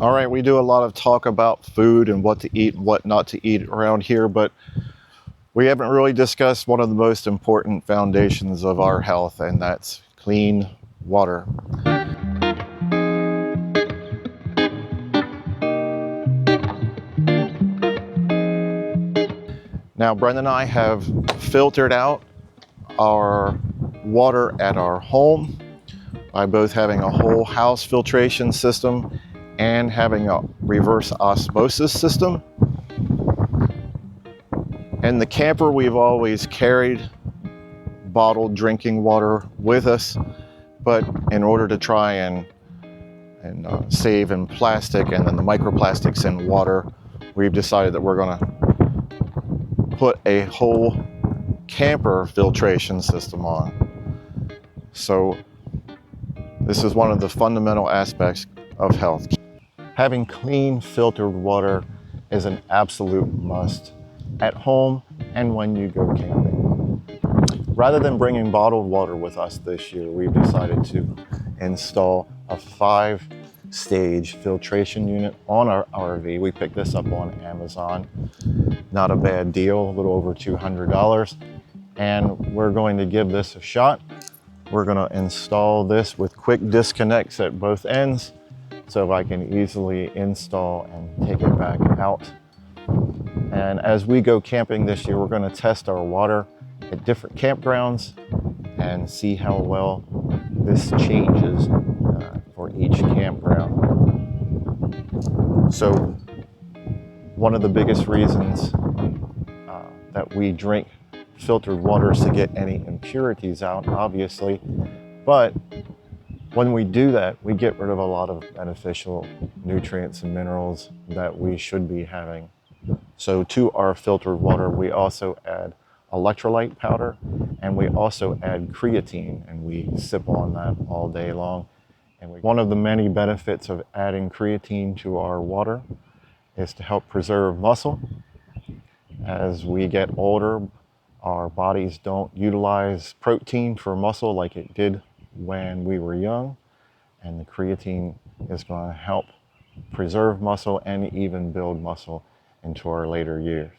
All right, we do a lot of talk about food and what to eat and what not to eat around here, but we haven't really discussed one of the most important foundations of our health, and that's clean water. Now, Brenda and I have filtered out our water at our home by both having a whole house filtration system and having a reverse osmosis system. In the camper, we've always carried bottled drinking water with us, but in order to try and save in plastic and then the microplastics in water, we've decided that we're going to put a whole camper filtration system on. So this is one of the fundamental aspects of health. Having clean filtered water is an absolute must at home and when you go camping. Rather than bringing bottled water with us this year, we've decided to install a 5-stage filtration unit on our RV. We picked this up on Amazon. Not a bad deal, a little over $200. And we're going to give this a shot. We're going to install this with quick disconnects at both ends, so I can easily install and take it back out. And as we go camping this year, we're going to test our water at different campgrounds and see how well this changes for each campground. So one of the biggest reasons that we drink filtered water is to get any impurities out, obviously, but when we do that, we get rid of a lot of beneficial nutrients and minerals that we should be having. So to our filtered water, we also add electrolyte powder, and we also add creatine, and we sip on that all day long. And one of the many benefits of adding creatine to our water is to help preserve muscle. As we get older, our bodies don't utilize protein for muscle like it did when we were young, and the creatine is going to help preserve muscle and even build muscle into our later years.